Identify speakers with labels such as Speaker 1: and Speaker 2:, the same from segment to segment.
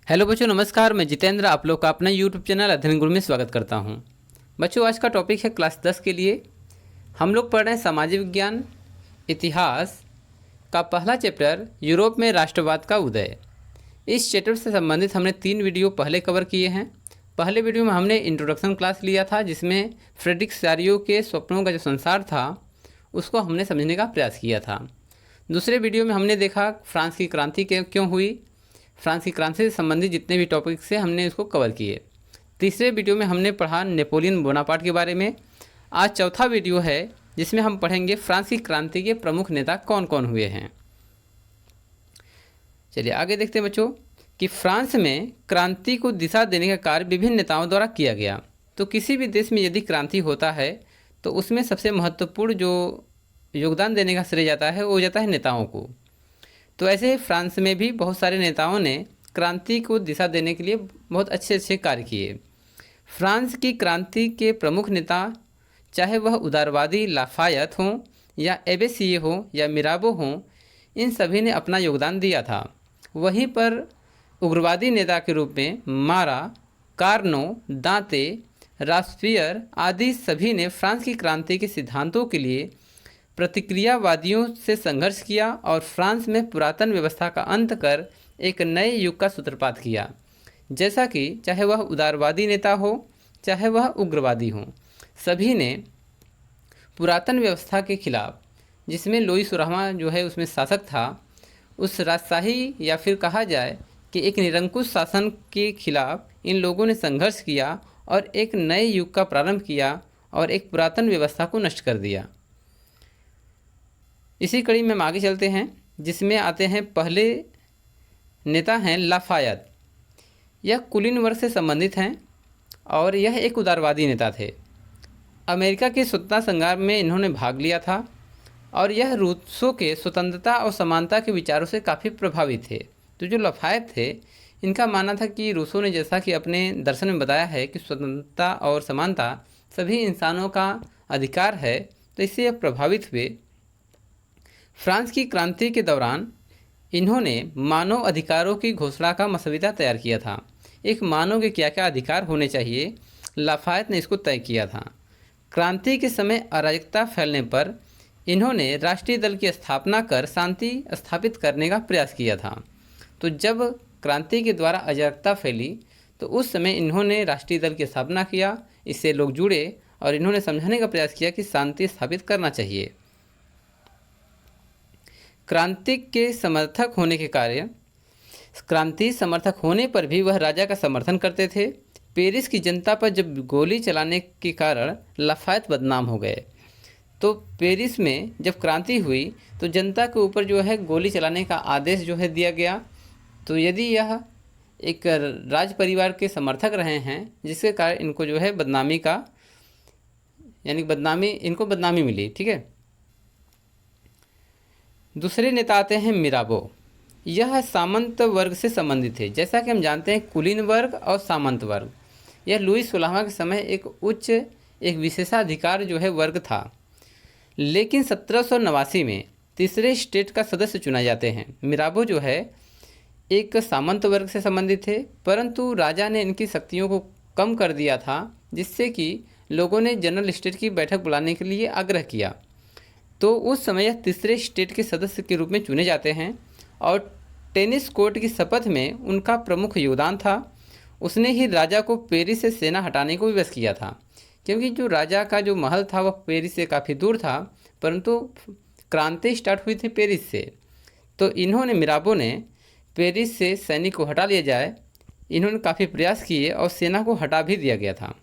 Speaker 1: Hello बच्चों, नमस्कार। मैं जितेंद्र आप लोग का अपना यूट्यूब चैनल अध्ययन गुरु में स्वागत करता हूं। बच्चों, आज का टॉपिक है क्लास 10 के लिए। हम लोग पढ़ रहे हैं सामाजिक विज्ञान इतिहास का पहला चैप्टर, यूरोप में राष्ट्रवाद का उदय। इस चैप्टर से संबंधित हमने 3 वीडियो पहले कवर किए हैं। पहले वीडियो में हमने इंट्रोडक्शन क्लास लिया था, जिसमें फ्रेडरिक सारियो के स्वप्नों का जो संसार था उसको हमने समझने का प्रयास किया था। दूसरे वीडियो में हमने देखा फ्रांस की क्रांति क्यों हुई, फ्रांस की क्रांति से संबंधित जितने भी टॉपिक से हमने इसको कवर किए। तीसरे वीडियो में हमने पढ़ा नेपोलियन बोनापार्ट के बारे में। आज चौथा वीडियो है जिसमें हम पढ़ेंगे फ्रांस की क्रांति के प्रमुख नेता कौन कौन हुए हैं। चलिए आगे देखते हैं बच्चों कि फ्रांस में क्रांति को दिशा देने का कार्य विभिन्न नेताओं द्वारा किया गया। तो किसी भी देश में यदि क्रांति होता है तो उसमें सबसे महत्वपूर्ण जो योगदान देने का श्रेय जाता है वो जाता है नेताओं को। तो ऐसे ही फ्रांस में भी बहुत सारे नेताओं ने क्रांति को दिशा देने के लिए बहुत अच्छे अच्छे कार्य किए। फ्रांस की क्रांति के प्रमुख नेता, चाहे वह उदारवादी लाफायत हों या एबेसिये हों या मिराबो हों, इन सभी ने अपना योगदान दिया था। वहीं पर उग्रवादी नेता के रूप में मारा, कार्नो, दांते, रास्पियर आदि सभी ने फ्रांस की क्रांति के सिद्धांतों के लिए प्रतिक्रियावादियों से संघर्ष किया और फ्रांस में पुरातन व्यवस्था का अंत कर एक नए युग का सूत्रपात किया। जैसा कि चाहे वह उदारवादी नेता हो चाहे वह उग्रवादी हो, सभी ने पुरातन व्यवस्था के खिलाफ, जिसमें लोई सुरामा जो है उसमें शासक था, उस राजशाही या फिर कहा जाए कि एक निरंकुश शासन के खिलाफ इन लोगों ने संघर्ष किया और एक नए युग का प्रारंभ किया और एक पुरातन व्यवस्था को नष्ट कर दिया। इसी कड़ी में हम आगे चलते हैं, जिसमें आते हैं पहले नेता हैं लाफायत। यह कुलीन वर्ग से संबंधित हैं और यह एक उदारवादी नेता थे। अमेरिका के स्वतंत्रता संग्राम में इन्होंने भाग लिया था और यह रूसों के स्वतंत्रता और समानता के विचारों से काफ़ी प्रभावित थे। तो जो लाफायत थे, इनका मानना था कि रूसों ने जैसा कि अपने दर्शन में बताया है कि स्वतंत्रता और समानता सभी इंसानों का अधिकार है, तो इससे यह प्रभावित हुए। फ्रांस की क्रांति के दौरान इन्होंने मानव अधिकारों की घोषणा का मसौदा तैयार किया था। एक मानव के क्या क्या अधिकार होने चाहिए, लाफायत ने इसको तय किया था। क्रांति के समय अराजकता फैलने पर इन्होंने राष्ट्रीय दल की स्थापना कर शांति स्थापित करने का प्रयास किया था। तो जब क्रांति के द्वारा अराजकता फैली तो उस समय इन्होंने राष्ट्रीय दल की स्थापना किया, इससे लोग जुड़े और इन्होंने समझाने का प्रयास किया कि शांति स्थापित करना चाहिए। क्रांति के समर्थक होने के कारण, क्रांति समर्थक होने पर भी वह राजा का समर्थन करते थे। पेरिस की जनता पर जब गोली चलाने के कारण लाफायत बदनाम हो गए। तो पेरिस में जब क्रांति हुई तो जनता के ऊपर जो है गोली चलाने का आदेश जो है दिया गया। तो यदि यह एक राज परिवार के समर्थक रहे हैं, जिसके कारण इनको जो है बदनामी का इनको बदनामी मिली। ठीक है। दूसरे नेता आते हैं मिराबो। यह सामंत वर्ग से संबंधित है। जैसा कि हम जानते हैं कुलीन वर्ग और सामंत वर्ग, यह लुई 16वां के समय एक विशेषाधिकार जो है वर्ग था। लेकिन 1789 में तीसरे स्टेट का सदस्य चुना जाते हैं। मिराबो जो है एक सामंत वर्ग से संबंधित थे, परंतु राजा ने इनकी शक्तियों को कम कर दिया था, जिससे कि लोगों ने जनरल स्टेट की बैठक बुलाने के लिए आग्रह किया। तो उस समय यह तीसरे स्टेट के सदस्य के रूप में चुने जाते हैं और टेनिस कोर्ट की शपथ में उनका प्रमुख योगदान था। उसने ही राजा को पेरिस से सेना हटाने को विवश किया था, क्योंकि जो राजा का जो महल था वह पेरिस से काफ़ी दूर था, परंतु क्रांति स्टार्ट हुई थी पेरिस से। तो इन्होंने, मिराबो ने पेरिस से सैनिक को हटा लिया जाए, इन्होंने काफ़ी प्रयास किए और सेना को हटा भी दिया गया था।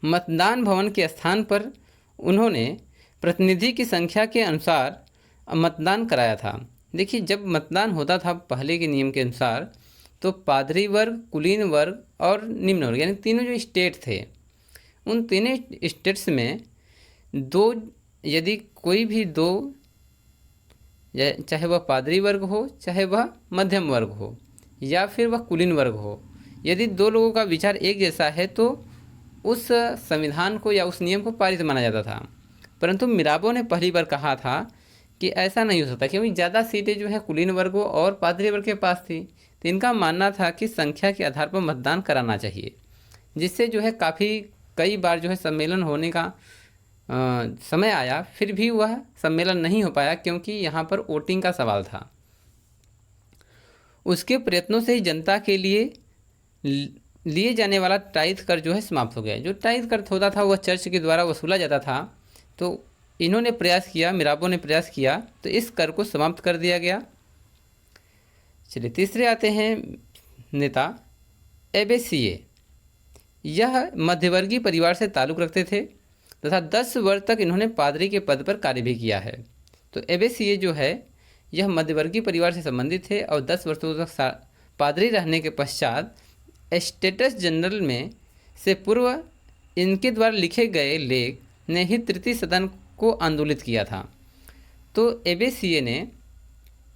Speaker 1: मतदान भवन के स्थान पर उन्होंने प्रतिनिधि की संख्या के अनुसार मतदान कराया था। देखिए, जब मतदान होता था पहले के नियम के अनुसार, तो पादरी वर्ग, कुलीन वर्ग और निम्न वर्ग, यानी तीनों जो स्टेट थे, उन तीनों स्टेट्स में यदि कोई भी दो, चाहे वह पादरी वर्ग हो, चाहे वह मध्यम वर्ग हो या फिर वह कुलीन वर्ग हो, यदि दो लोगों का विचार एक जैसा है तो उस संविधान को या उस नियम को पारित माना जाता था। परंतु मिराबो ने पहली बार कहा था कि ऐसा नहीं हो सकता, क्योंकि ज़्यादा सीटें जो है कुलीन वर्गों और पादरी वर्ग के पास थी। तो इनका मानना था कि संख्या के आधार पर मतदान कराना चाहिए, जिससे जो है कई बार जो है सम्मेलन होने का समय आया, फिर भी वह सम्मेलन नहीं हो पाया क्योंकि यहाँ पर वोटिंग का सवाल था। उसके प्रयत्नों से ही जनता के लिए जाने वाला टाइथ कर जो है समाप्त हो गया। जो टाइथ कर होता था वह चर्च के द्वारा वसूला जाता था, तो इन्होंने प्रयास किया, मिराबो ने प्रयास किया, तो इस कर को समाप्त कर दिया गया। चलिए तीसरे आते हैं नेता एबेसिये। यह मध्यवर्गीय परिवार से ताल्लुक़ रखते थे तथा 10 वर्ष तक इन्होंने पादरी के पद पर कार्य भी किया है। तो एबेसिये जो है यह मध्यवर्गीय परिवार से संबंधित थे और 10 वर्षों तक पादरी रहने के पश्चात स्टेटस जनरल में से पूर्व इनके द्वारा लिखे गए लेख ने ही तृतीय सदन को आंदोलित किया था। तो एबेसिये ने,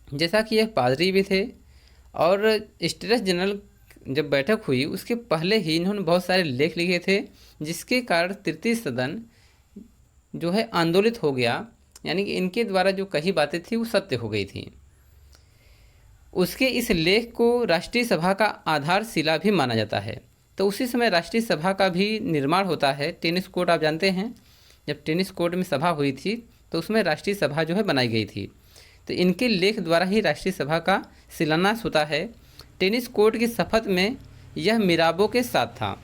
Speaker 1: जैसा कि यह पादरी भी थे और स्टेटस जनरल जब बैठक हुई उसके पहले ही इन्होंने बहुत सारे लेख लिखे थे, जिसके कारण तृतीय सदन जो है आंदोलित हो गया, यानी कि इनके द्वारा जो कही बातें थी वो सत्य हो गई थी। उसके इस लेख को राष्ट्रीय सभा का आधारशिला भी माना जाता है। तो उसी समय राष्ट्रीय सभा का भी निर्माण होता है। टेनिस कोर्ट आप जानते हैं, जब टेनिस कोर्ट में सभा हुई थी तो उसमें राष्ट्रीय सभा जो है बनाई गई थी। तो इनके लेख द्वारा ही राष्ट्रीय सभा का शिलान्यास होता है। टेनिस कोर्ट की शपथ में यह मिराबो के साथ था।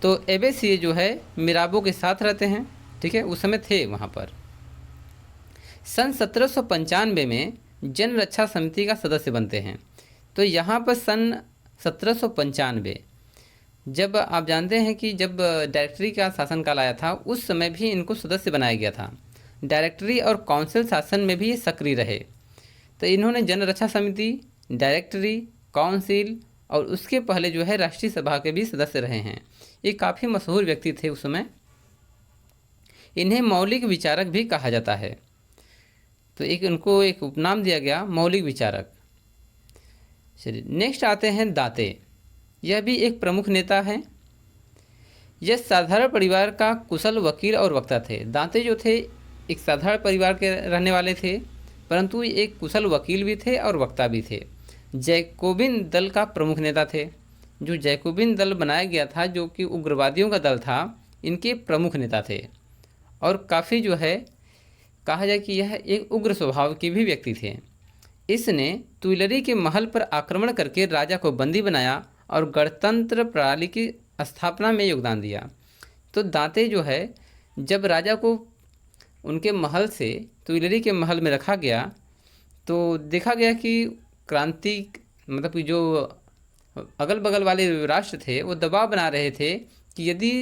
Speaker 1: तो एबेसिये जो है मिराबो के साथ रहते हैं, ठीक है, उस समय थे वहाँ पर। सन 1795 में जन रक्षा समिति का सदस्य बनते हैं। तो यहाँ पर सन 1795 जब आप जानते हैं कि जब डायरेक्टरी का शासनकाल आया था उस समय भी इनको सदस्य बनाया गया था। डायरेक्टरी और काउंसिल शासन में भी ये सक्रिय रहे। तो इन्होंने जन रक्षा समिति, डायरेक्टरी, काउंसिल और उसके पहले जो है राष्ट्रीय सभा के भी सदस्य रहे हैं। ये काफ़ी मशहूर व्यक्ति थे उस समय। इन्हें मौलिक विचारक भी कहा जाता है। तो इनको एक उपनाम दिया गया, मौलिक विचारक। चलिए नेक्स्ट आते हैं दाते। यह भी एक प्रमुख नेता है। यह साधारण परिवार का कुशल वकील और वक्ता थे। दाते जो थे एक साधारण परिवार के रहने वाले थे, परंतु एक कुशल वकील भी थे और वक्ता भी थे। जैकोबिन दल का प्रमुख नेता थे। जो जैकोबिन दल बनाया गया था, जो कि उग्रवादियों का दल था, इनके प्रमुख नेता थे और काफ़ी जो है कहा जाए कि यह एक उग्र स्वभाव के भी व्यक्ति थे। इसने तुइलरी के महल पर आक्रमण करके राजा को बंदी बनाया और गणतंत्र प्रणाली की स्थापना में योगदान दिया। तो दाते जो है जब राजा को उनके महल से तुइलरी के महल में रखा गया तो देखा गया कि क्रांति मतलब कि जो अगल बगल वाले राष्ट्र थे वो दबाव बना रहे थे कि यदि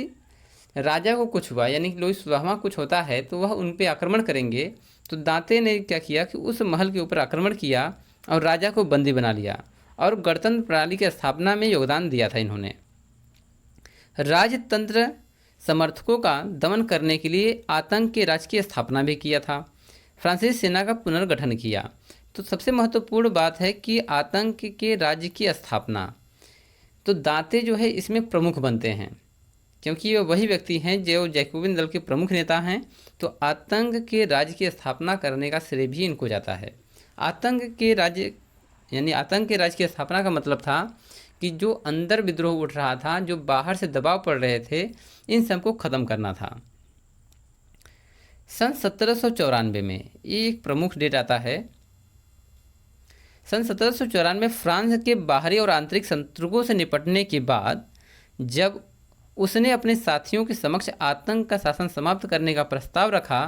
Speaker 1: राजा को कुछ हुआ, यानी कि लुईस 16वां कुछ होता है तो वह उन पे आक्रमण करेंगे। तो दाते ने क्या किया कि उस महल के ऊपर आक्रमण किया और राजा को बंदी बना लिया और गणतंत्र प्रणाली की स्थापना में योगदान दिया था इन्होंने। राजतंत्र समर्थकों का दमन करने के लिए आतंक के राज की स्थापना भी किया था। फ्रांसीसी सेना का पुनर्गठन किया। तो सबसे महत्वपूर्ण बात है कि आतंक के राज्य की स्थापना। तो दाते जो है इसमें प्रमुख बनते हैं क्योंकि ये वही व्यक्ति हैं जो जैकोबिन दल के प्रमुख नेता हैं। तो आतंक के राज्य की स्थापना करने का श्रेय भी इनको जाता है। आतंक के राज्य यानी आतंक के राज्य की स्थापना का मतलब था कि जो अंदर विद्रोह उठ रहा था, जो बाहर से दबाव पड़ रहे थे, इन सबको ख़त्म करना था। सन 1794 में ये एक प्रमुख डेट आता है। सन 1794 में फ्रांस के बाहरी और आंतरिक शत्रुओं से निपटने के बाद जब उसने अपने साथियों के समक्ष आतंक का शासन समाप्त करने का प्रस्ताव रखा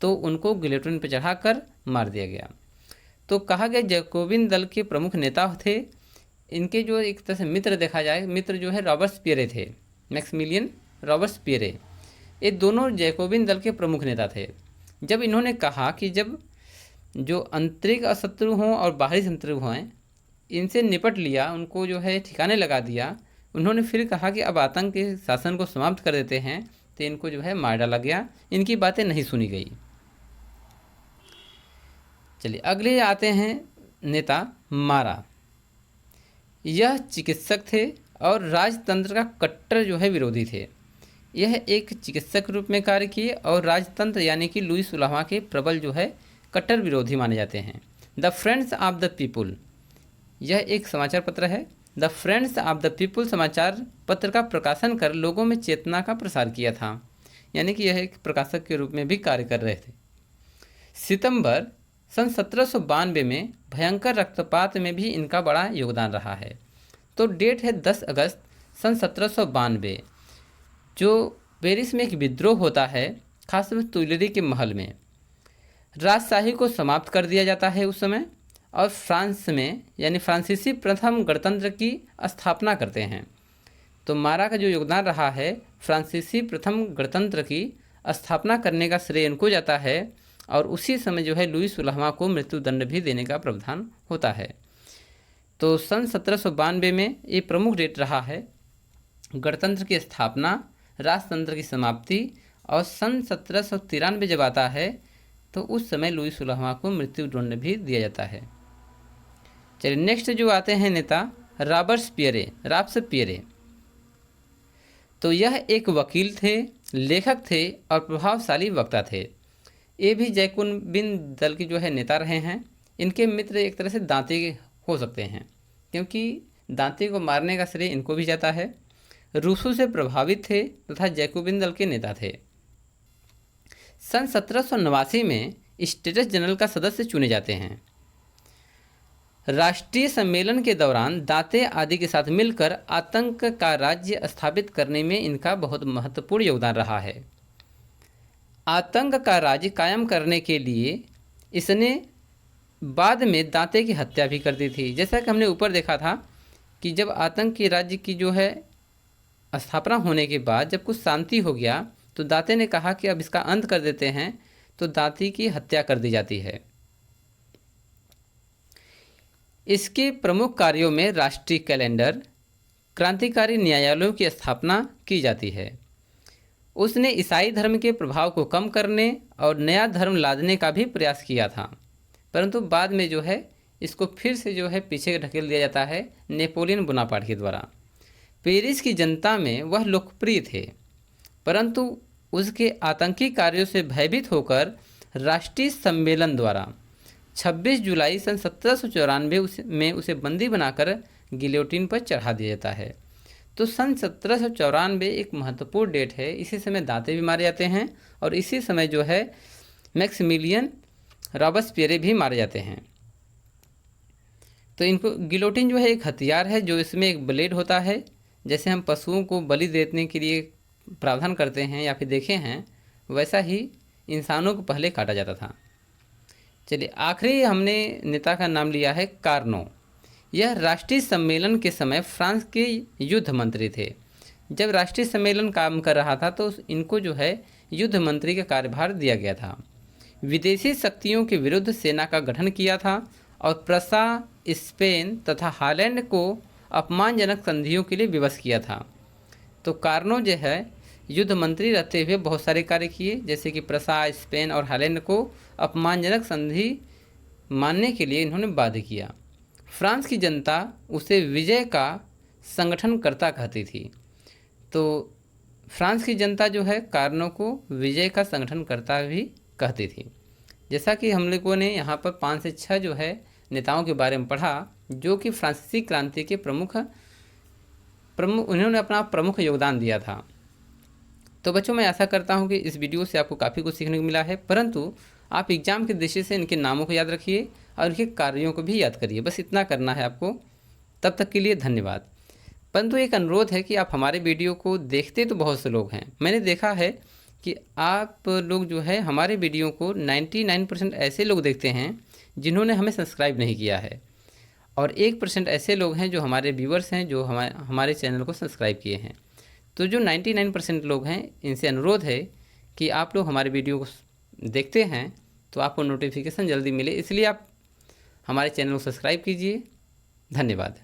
Speaker 1: तो उनको गिलोटिन पर चढ़ाकर मार दिया गया। तो कहा गया जैकोबिन दल के प्रमुख नेता थे। इनके जो एक तरह से मित्र देखा जाए, मित्र जो है रॉबर्टस्पियरे थे, मैक्सिमिलियन रॉबर्टस्पियरे। ये दोनों जैकोबिन दल के प्रमुख नेता थे। जब इन्होंने कहा कि जब जो आंतरिक शत्रु हों और बाहरी शत्रु हों इनसे निपट लिया, उनको जो है ठिकाने लगा दिया, उन्होंने फिर कहा कि अब आतंक के शासन को समाप्त कर देते हैं, तो इनको जो है मार डाला गया। इनकी बातें नहीं सुनी गई। चलिए अगले आते हैं नेता मारा। यह चिकित्सक थे और राजतंत्र का कट्टर जो है विरोधी थे। यह एक चिकित्सक रूप में कार्य किए और राजतंत्र यानी कि लुईस 16वां के प्रबल जो है कट्टर विरोधी माने जाते हैं। The friends of the people यह एक समाचार पत्र है। The friends of the people समाचार पत्र का प्रकाशन कर लोगों में चेतना का प्रसार किया था, यानी कि यह एक प्रकाशक के रूप में भी कार्य कर रहे थे। सितंबर सन 1792 में भयंकर रक्तपात में भी इनका बड़ा योगदान रहा है। तो डेट है 10 अगस्त सन 1792, जो पेरिस में एक विद्रोह होता है, खासतौर से तुइलरी के महल में। राजशाही को समाप्त कर दिया जाता है उस समय, और फ्रांस में यानी फ्रांसीसी प्रथम गणतंत्र की स्थापना करते हैं। तो मारा का जो योगदान रहा है, फ्रांसीसी प्रथम गणतंत्र की स्थापना करने का श्रेय इनको जाता है, और उसी समय जो है लुई 16वां को मृत्युदंड भी देने का प्रावधान होता है। तो सन 1792 में ये प्रमुख डेट रहा है, गणतंत्र की स्थापना, राजतंत्र की समाप्ति, और सन 1793 जब आता है तो उस समय लुई 16वां को मृत्युदंड भी दिया जाता है। चलिए नेक्स्ट जो आते हैं नेता रॉबस्पियरे। तो यह एक वकील थे, लेखक थे और प्रभावशाली वक्ता थे। ये भी जैकोबिन दल के जो है नेता रहे हैं। इनके मित्र एक तरह से दांते हो सकते हैं, क्योंकि दांते को मारने का श्रेय इनको भी जाता है। रूसों से प्रभावित थे तथा जैकोबिन दल के नेता थे। सन 1789 में स्टेट्स जनरल का सदस्य चुने जाते हैं। राष्ट्रीय सम्मेलन के दौरान दांते आदि के साथ मिलकर आतंक का राज्य स्थापित करने में इनका बहुत महत्वपूर्ण योगदान रहा है। आतंक का राज्य कायम करने के लिए इसने बाद में दांते की हत्या भी कर दी थी। जैसा कि हमने ऊपर देखा था कि जब आतंक के राज्य की जो है स्थापना होने के बाद जब कुछ शांति हो गया तो दांते ने कहा कि अब इसका अंत कर देते हैं, तो दांते की हत्या कर दी जाती है। इसके प्रमुख कार्यों में राष्ट्रीय कैलेंडर, क्रांतिकारी न्यायालयों की स्थापना की जाती है। उसने ईसाई धर्म के प्रभाव को कम करने और नया धर्म लादने का भी प्रयास किया था, परंतु बाद में जो है इसको फिर से जो है पीछे ढकेल दिया जाता है नेपोलियन बोनापार्ट के द्वारा। पेरिस की जनता में वह लोकप्रिय थे, परंतु उसके आतंकी कार्यों से भयभीत होकर राष्ट्रीय सम्मेलन द्वारा 26 जुलाई सन 1794 में उसे बंदी बनाकर गिलोटिन पर चढ़ा दिया जाता है। तो सन 1794 एक महत्वपूर्ण डेट है। इसी समय दांते भी मारे जाते हैं और इसी समय जो है मैक्सिमिलियन रॉबस्पियरे भी मारे जाते हैं। तो इनको गिलोटिन जो है एक हथियार है, जो इसमें एक ब्लेड होता है। जैसे हम पशुओं को बलि देने के लिए प्रावधान करते हैं या फिर देखे हैं, वैसा ही इंसानों को पहले काटा जाता था। चलिए आखिरी हमने नेता का नाम लिया है कार्नो। यह राष्ट्रीय सम्मेलन के समय फ्रांस के युद्ध मंत्री थे। जब राष्ट्रीय सम्मेलन काम कर रहा था तो इनको जो है युद्ध मंत्री का कार्यभार दिया गया था। विदेशी शक्तियों के विरुद्ध सेना का गठन किया था और प्रसा, स्पेन तथा हॉलैंड को अपमानजनक संधियों के लिए विवश किया था। तो कार्नो जो है युद्ध मंत्री रहते हुए बहुत सारे कार्य किए, जैसे कि प्रसा, स्पेन और हॉलैंड को अपमानजनक संधि मानने के लिए इन्होंने बाध्य किया। फ्रांस की जनता उसे विजय का संगठनकर्ता कहती थी। तो फ्रांस की जनता जो है कार्नो को विजय का संगठनकर्ता भी कहती थी। जैसा कि हम लोगों ने यहाँ पर 5 से 6 जो है नेताओं के बारे में पढ़ा, जो कि फ्रांसीसी क्रांति के प्रमुख उन्होंने अपना प्रमुख योगदान दिया था। तो बच्चों मैं आशा करता हूँ कि इस वीडियो से आपको काफ़ी कुछ सीखने को मिला है, परंतु आप एग्जाम के दृष्टि से इनके नामों को याद रखिए और इनके कार्यों को भी याद करिए। बस इतना करना है आपको। तब तक के लिए धन्यवाद। परंतु एक अनुरोध है कि आप हमारे वीडियो को देखते तो बहुत से लोग हैं, मैंने देखा है कि आप लोग जो है हमारे वीडियो को 99% ऐसे लोग देखते हैं जिन्होंने हमें सब्सक्राइब नहीं किया है, और 1% ऐसे लोग हैं जो हमारे व्यूवर्स हैं जो हमारे चैनल को सब्सक्राइब किए हैं। तो जो 99% लोग हैं, इनसे अनुरोध है कि आप लोग हमारे वीडियो को देखते हैं तो आपको नोटिफिकेशन जल्दी मिले, इसलिए आप हमारे चैनल को सब्सक्राइब कीजिए। धन्यवाद।